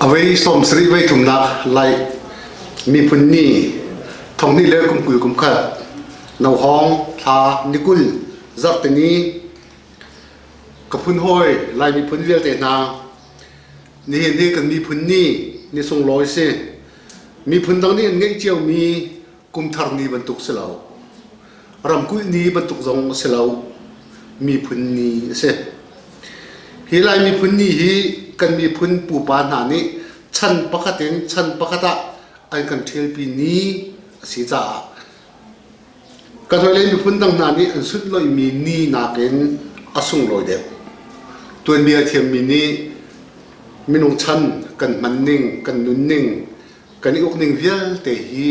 Away som sri way thum na lai mi punni thong ni le kum kul kum khat nau hong tha nikul zat tani kapun hoi lai mi pun vel te na ni ni kan mi punni ni song loi se mi pun dang ni ngai chiao mi kum thar ni bantuk selau ram kul ni bantuk zong selau mi punni se hi lai mi punni hi kan mi phun pu pa na ni chan pakhatin chan pakhata ai kan thil pi ni si cha kan hoi le mi phun dang na ni an sut loi mi ni na ken asung loi de tuan mi a thiam mi ni minung chan kan manning kan nunning kan ik ning vial te hi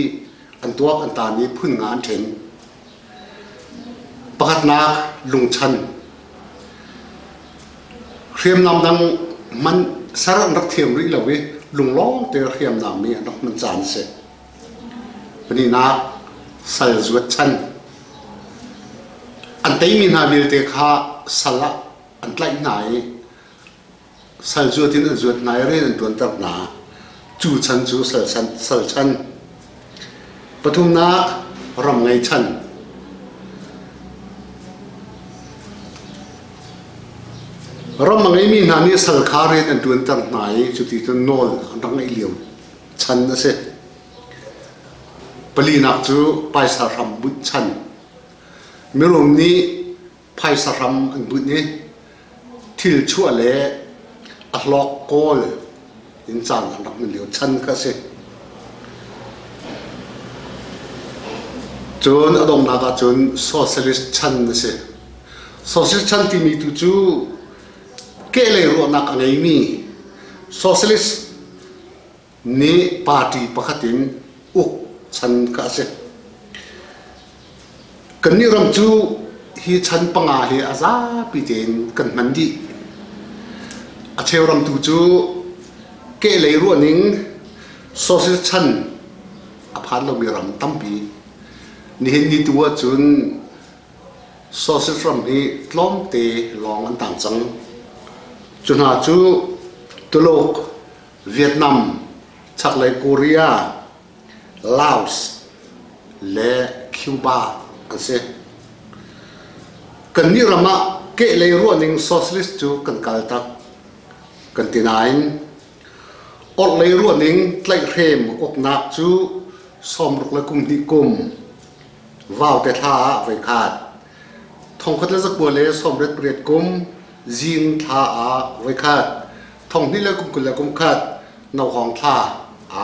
an tuak an ta ni phun nga an theng pakhat na lung chan khiam nam dang man saran rak thiam ri lawi lung long te khiam nam mi rak man chan se pani na sal zuat chan an tei mi na vil te kha sala an tlai nai sal zuatin an zuat nai re an tuan tak na chu chan chu sal chan pathum na ram ngai chan ram mangai mi na ni sal khare an tuan tak nai chu ti ton nol an rang ngai liu chan na se pali nak chu paisa ram but chan mirom ni paisa ram an but ni thil chu ale a hlok kol in chan an rak min liu chan ka se chon adom na ka chon socialist chan na se socialist chan ti mi tu chu ke le ro nak angai mi socialist ni party pakhatin uk chan ka se kan ni ram chu hi chan panga hi aza pi ten kan mandi a cheu ram tu chu ke le ro ning socialist chan a phan lo mi ram tampi ni hin ni tu chun socialist ram hi tlom te long an tang chang chun ha chu tulok Vietnam chak lai Korea Laos le Cuba ase kan ni rama ke le ro ning socialist chu kan kal tak kan tinain ot le ro ning tlai khem ok nak chu som ruk la kum ni kum vào te tha vai khat thong khat la jak bo le som ret priet kum zin tha a vai khat thong ni la kum kul la kum khat nau hong tha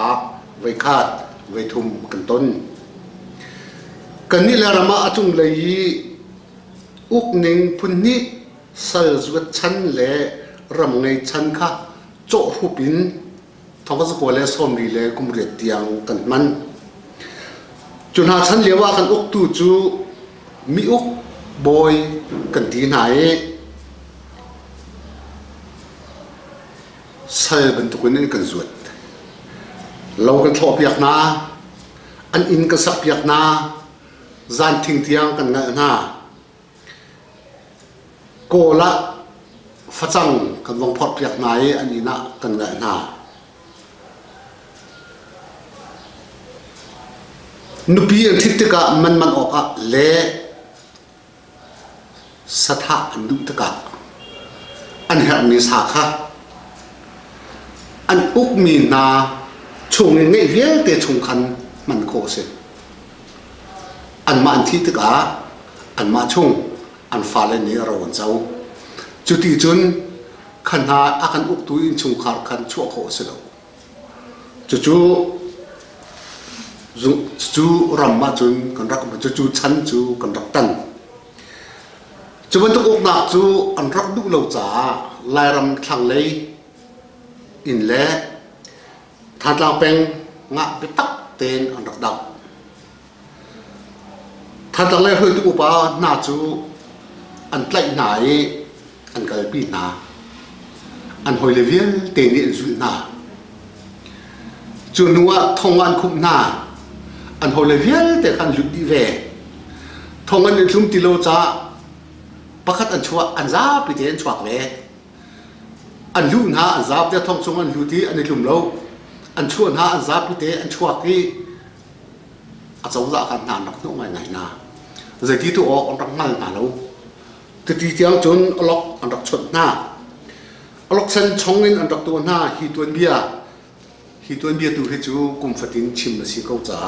a vai khat vai thum kan ton kan ni la rama atung lei uk ning phun ni sal zuat chan le ram ngai chan kha cho hupin thong ka ko le som ri le kum riat tiang kan man chun ha chan lewa kan uk tu chu mi uk boy kan ti nai sal ban tu kun kan zuat lo kan tho piak na an in ka sak piak na zan thing tiang kan nga na ko la phachang kan wong phot piak nai an ina kan nga na nupi an thit ka man oka le satha an du taka an her ni sa kha an uk mi na chung ngai vial te chung khan man ko se an ma an thit ka an ma chung an fa le ni ron chau chu ti chun khan ha akan uk tu in chung khar khan chu kho se lo chu ram ma chun kan rak ma chu chan chu kan rak tan chu ban tu uk na chu an rak du lo cha lai ram thang lei in le tha tlang peng nga pe tak ten an rak dam tha tlang le hoi tu pa na chu an tlai nai an kal pi na an hoi le vial te ni an zu na chu nuwa thong an khum na an hoi le vial te khan lu di ve thong an lum ti lo cha pakhat an chua an za pi ten chuak ve an lu na an zap te thong chung an lu ti an lum lo an chuan ha an zap te an chuak ki a chau za kan na nak no ngai ngai na zai ti tu ok on rak mal na lo ti ti tiang chun alok an rak chot na alok sen chongin an rak tu na hi tuan bia tu he chu kum fatin chim na si ko cha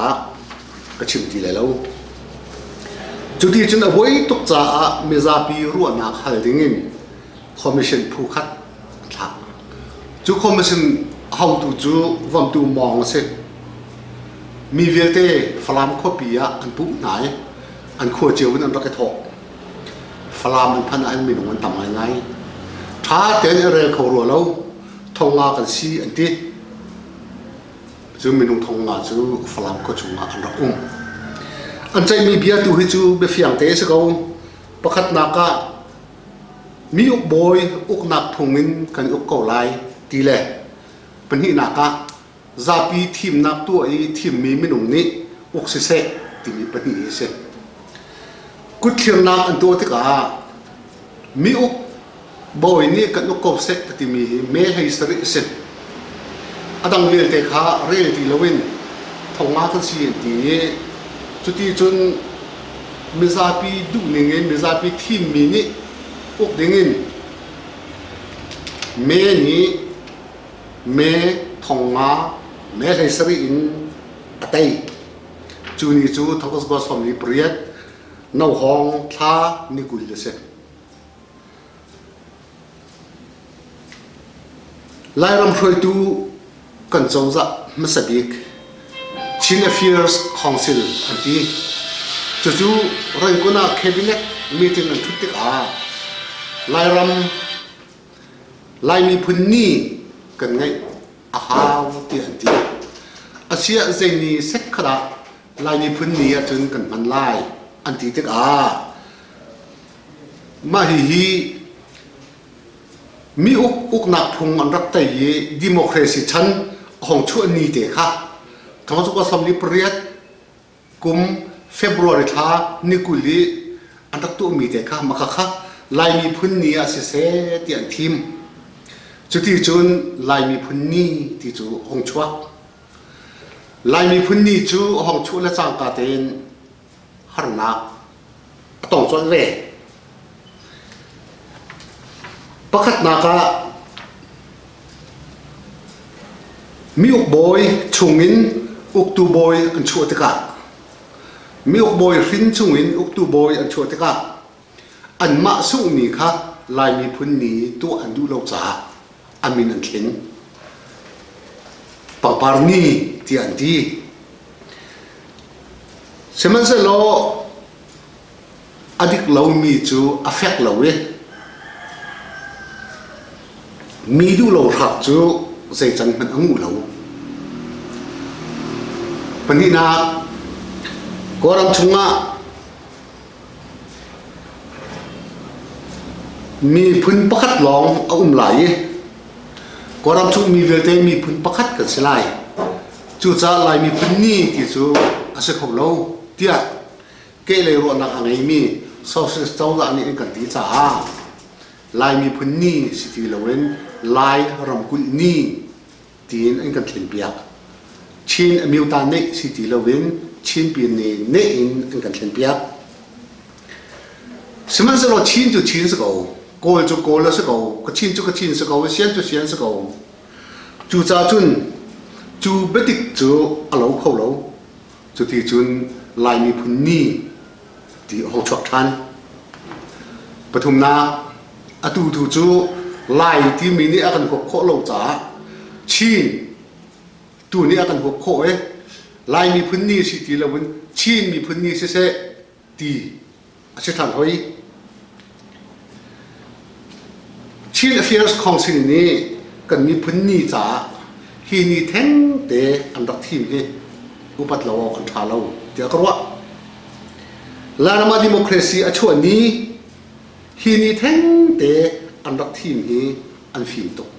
ka chim ti le lo chu ti chun a voi tok cha a me za pi ru na khal dingin commission phu khat tha chu commission how to chu vam tu mong se mi velte falam khopia an pu nai an kho cheu an rak tho falam an phan an mi nong an tam ngai tha ten re kho ro lo thonga kan si an ti chu mi nong thonga chu falam kho chunga an rak an chai mi bia tu hi chu be fiang te se ko pakhat na ka mi uk boy uk nak thongin kan uk ko lai ti le pan hi na ka zapi thim nak tu ai thim mi minung ni uk se ti mi pan hi se kut thiam nak an to te ka mi uk boy ni kan uk ko se ti mi me hai sari se adang vel te kha rel ti lowin thonga kan si ti chu ti chun me zapi du ningen me zapi thim mi ni uk dingin me ni me thonga me hai sari in atai chu ni chu thokos go som ni priat no hong tha ni kul de se lai ram khoi tu kan chau za masabik Chin Affairs Council anti chu rai kuna cabinet meeting an thutik a lai mi phunni kan ngai a haw ti anti asia zaini sek khara lai mi phunni a chun kan man lai anti tik a ma hi mi uk nak phung an rak tai ye democracy chan hong chu ni te kha thong chu ko samli priat kum February tha nikuli an rak tu mi te kha ma kha lai mi phunni a se ti an thim chu ti chun lai mi phunni ti chu hong chuak lai mi phunni chu hong chu la chang ka ten harna tong chon ve pakhat na ka mi uk boy chungin uk tu boy an chu te ka mi uk boy rin chungin uk tu boy an chu te ka an ma su ni kha lai mi phunni tu an du lo cha amin an thin paparni ti an di seman se lo adik lo mi chu affect lo we mi du lo thak chu sei chan man angu lo pani na koram chunga mi phun pakhat long a lai koram chung mi velte mi phun pakhat kan selai chu cha lai mi phun ni ti chu ase khom lo tia ke le ro na angai mi social stau la ni kan ti cha lai mi phun ni si ti lowen lai ram kul ni tin an kan thin piak chin amiu ta ne si ti lowen chin pi ne in an kan thin piak siman se lo chin chu chin se go goal chu goal se go ka chin chu se go sian chu sian se go chu cha chun chu betik chu alo kho lo chu ti chun lai mi phun ni ti ho chok than pathum na atu thu chu lai ti mi ni akan ko kho lo cha chin tu ni akan ko kho lai mi phun ni si ti lawin chin mi phun ni se ti ase than hoi Chin Affairs Council ni kan mi phun ni cha hi ni theng te an rak thim hi upat lo kan tha lo ti akwa larama democracy a chho ni hi ni theng te an rak thim hi an fim tok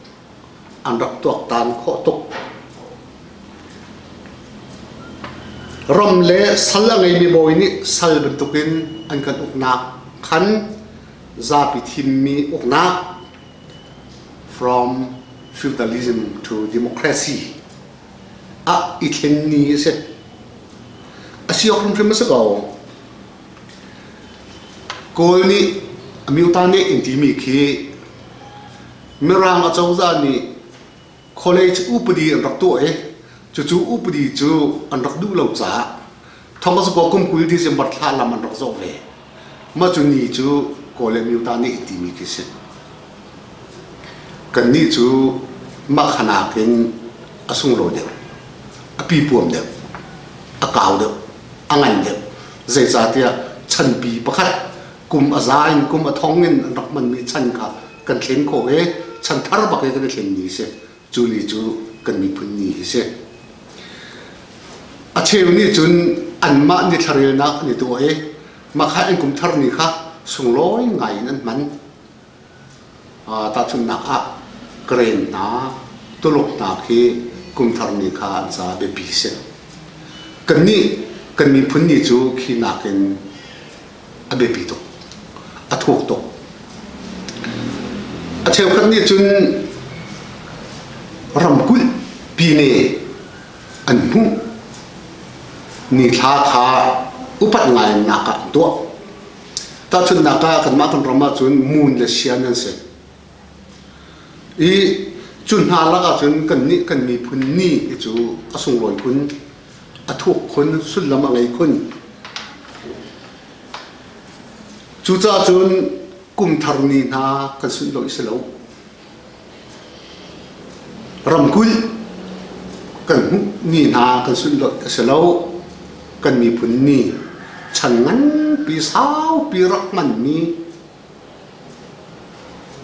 an rak tok tan kho tok rom le sal angai mi boy ni sal ben tokin an kan ukna khan za pi thim mi ukna from feudalism to democracy a ithen ni se asiok rum rum sa go ko ni amiutane intimi khi mirang a chawza ni college upadi an rakto chu upadi chu an rakdu lo cha thomas ko kum kul december thla lam an rakzo ve ma chu ni chu college amiutane intimi khi se kan ni chu ma khana ken asung lo de api puam de akaw de angan de zai za tia chan pi pakhat kum azain kum athongin rak man mi chan kha kan thlen ko chan thar ba ke kan thlen ni se chu li chu kan mi phun ni se a cheu ni chun an ma ni tharil na ni to ma kha en kum thar ni kha sung loi ngai nan man ta chun na a kren na tulok na khi kum thar ni kha an sa be pi se kan mi phun ni chu khi na ken a be pi to a thuk to a cheu kan ni chun ram kul pi ne an mu ni tha kha upat ngai na ka to ta chun na ka kan ma kan rama chun mun le sian an se i chun ha la ka chun kan mi phun ni chu asung loi kun a thuk khun sul lam ngai khun chu cha chun kum thar ni na kan sun loi se lo ram kul kan ni na kan sun loi se lo kan mi phun ni chan ngan pi sao pi rak man ni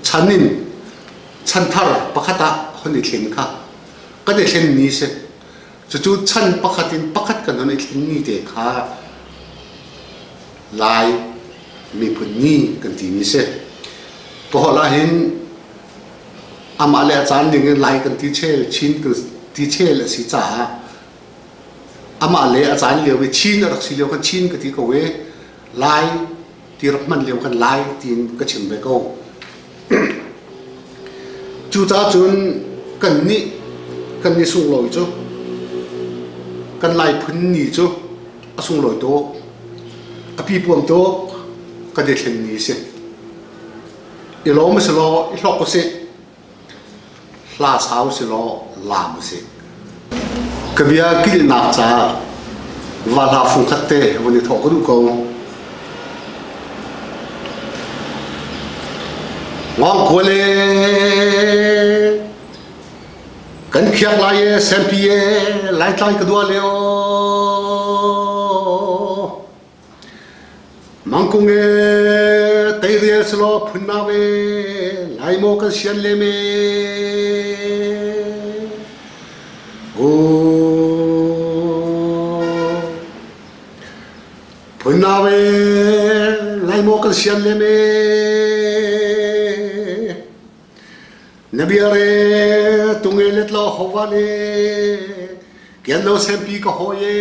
chanin chan thar pakhata honi thlen kha ka de thlen ni se chu chan pakhatin pakhat kan honi thlen ni de kha lai mi phun ni kan ti ni se to la hin ama le chan ding lai kan ti chel chin kan ti chel si cha ama le chan le we chin rak si le kan chin ka ti ko we lai ti rak man le kan lai tin ka chim be ko chu cha chun kan ni sung loi chu kan lai phun ni chu asung loi to api puam to ka de thlen ni se i lo ma se lo i hlok ko se hla chau se lo lam se ka bia kil na cha wa la phung khat te woni thok ko du ko ngong ko le kan khiak lai sempie lai tai ka dua leo mangkung tei riel slo phunna we lai mo ka sian le me o phunna we lai mo ka sian le me nabiare tungelet lo hovale kian lo sempi ka hoye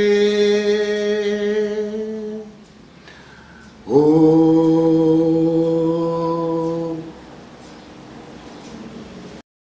oh